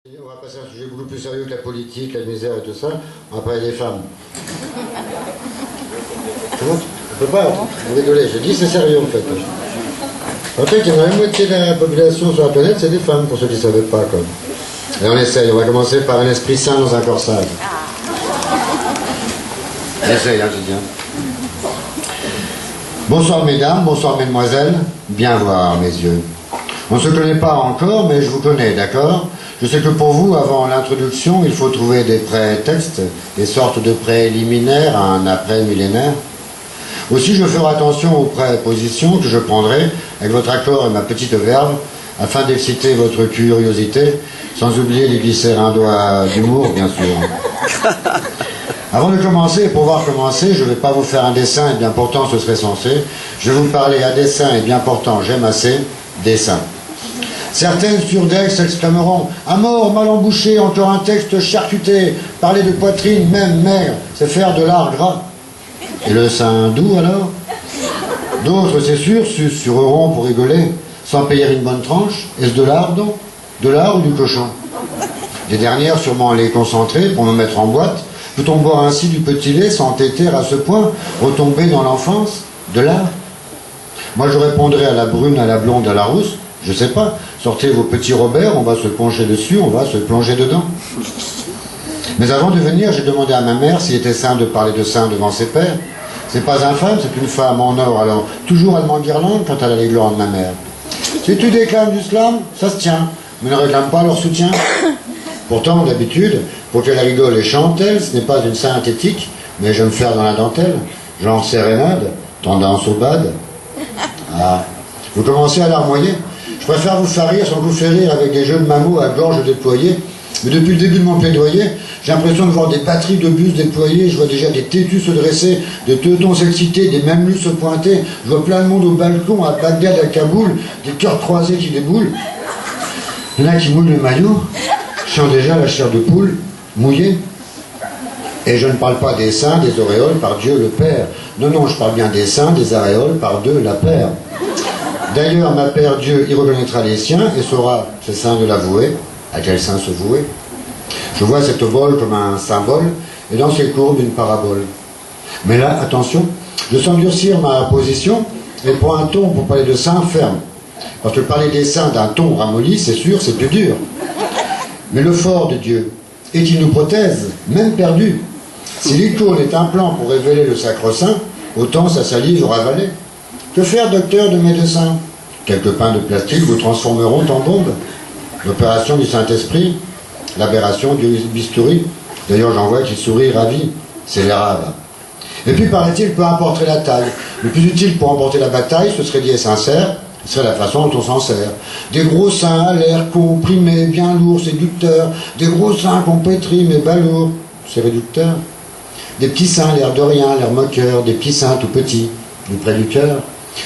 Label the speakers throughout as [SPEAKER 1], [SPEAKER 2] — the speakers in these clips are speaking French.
[SPEAKER 1] On va passer à un sujet beaucoup plus sérieux que la politique, la misère et tout ça. On va parler des femmes. C'est bon? On peut pas vous rigoler. Je dis c'est sérieux en fait. En fait, il y a la moitié de la population sur la planète, c'est des femmes, pour ceux qui ne savaient pas. Quoi. Et on essaye. On va commencer par un esprit sain dans un corps sage. On essaye, hein, je dis. Bonsoir mesdames, bonsoir mesdemoiselles. Bien voir mes yeux. On ne se connaît pas encore, mais je vous connais, d'accord? Je sais que pour vous, avant l'introduction, il faut trouver des prétextes, des sortes de préliminaires à un après-millénaire. Aussi, je ferai attention aux prépositions que je prendrai, avec votre accord et ma petite verve, afin d'exciter votre curiosité, sans oublier d'y glisser un doigt d'humour, bien sûr. Avant de commencer, et pour pouvoir commencer, je ne vais pas vous faire un dessin, et bien pourtant ce serait censé. Je vais vous parler à dessin, et bien pourtant j'aime assez, dessin. Certaines surdex s'exclameront « À mort, mal embouché, encore un texte charcuté, parler de poitrine, même mère, c'est faire de l'art gras. » Et le sein doux alors? D'autres, c'est sûr, susurreront pour rigoler, sans payer une bonne tranche. Est-ce de l'art donc? De l'art ou du cochon? Des dernières sûrement les concentrer pour me mettre en boîte. Peut-on boire ainsi du petit lait sans téter à ce point, retomber dans l'enfance? De l'art? Moi je répondrai à la brune, à la blonde, à la rousse. Je sais pas, sortez vos petits Robert, on va se pencher dessus, on va se plonger dedans. Mais avant de venir, j'ai demandé à ma mère s'il était sain de parler de sein devant ses pères. C'est pas infâme, c'est une femme en or, alors toujours elle m'enguirlande quand elle a les glands de ma mère. Si tu déclames du slam, ça se tient, mais ne réclame pas leur soutien. Pourtant, d'habitude, pour qu'elle rigole et chante, ce n'est pas une synthétique, mais je me faire dans la dentelle, genre sérénade, tendance au bad. Ah, vous commencez à larmoyer. Je préfère vous faire rire sans vous faire rire avec des jeux de mamots à gorge déployée. Mais depuis le début de mon plaidoyer, j'ai l'impression de voir des batteries de bus déployées. Je vois déjà des tétus se dresser, des teutons s'exciter, des mamelus se pointer. Je vois plein de monde au balcon, à Bagdad, à Kaboul, des cœurs croisés qui déboulent. Il y en a qui mouillent le maillot. Je sens déjà la chair de poule mouillée. Et je ne parle pas des seins, des auréoles, par Dieu le Père. Non, non, je parle bien des seins, des aréoles, par deux la paire. D'ailleurs, ma Père Dieu y reconnaîtra les siens et saura ses seins de l'avouer. À quel sein se vouer? Je vois cette bole comme un symbole et dans ses courbes une parabole. Mais là, attention, je sens durcir ma position et pour un ton pour parler de seins ferme. Parce que parler des seins d'un ton ramolli, c'est sûr, c'est plus dur. Mais le fort de Dieu est qu'il nous prothèse, même perdu. Si l'icône est un plan pour révéler le sacro-saint, autant sa salive ravalée. Que faire, docteur de médecin? Quelques pains de plastique vous transformeront en bombe. L'opération du Saint-Esprit, l'aberration du bistouri. D'ailleurs, j'en vois qui sourit ravi. C'est l'arabe. Et puis, paraît-il, peu importe la taille. Le plus utile pour emporter la bataille, ce serait lié sincère. Ce serait la façon dont on s'en sert. Des gros seins à l'air comprimés, bien lourds, séducteurs. Des gros seins qu'on pétrit, mais balourds. C'est réducteur. Des petits seins, l'air de rien, l'air moqueur. Des petits seins tout petits, tout près du cœur.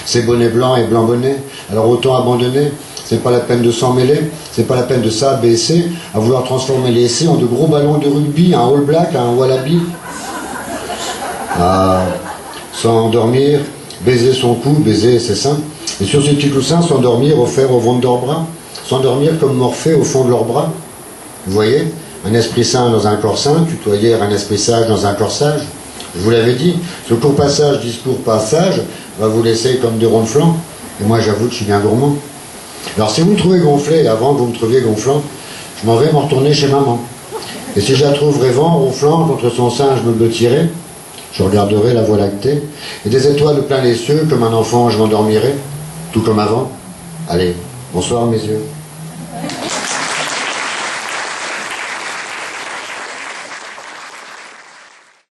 [SPEAKER 1] C'est bonnet blanc et blanc bonnet. Alors autant abandonner. C'est pas la peine de s'en mêler. C'est pas la peine de s'abaisser à vouloir transformer les essais en de gros ballons de rugby, un All Black, un Wallaby. Ah, s'endormir, baiser son cou, baiser ses seins. Et sur ces petits coussins, s'endormir, offert au ventre d'Orbra. S'endormir comme Morphée au fond de leurs bras. Vous voyez, un esprit sain dans un corps sain, tutoyer un esprit sage dans un corps sage. Je vous l'avais dit, ce court passage, discours passage, va vous laisser comme des ronds de flanc. Et moi, j'avoue que je suis bien gourmand. Alors, si vous me trouvez gonflé, avant que vous me trouviez gonflant, je m'en vais m'en retourner chez maman. Et si je la trouve rêvant, ronflant, contre son sein, je me blottirai. Je regarderai la voie lactée. Et des étoiles plein les cieux, comme un enfant, je m'endormirai. Tout comme avant. Allez, bonsoir mes yeux.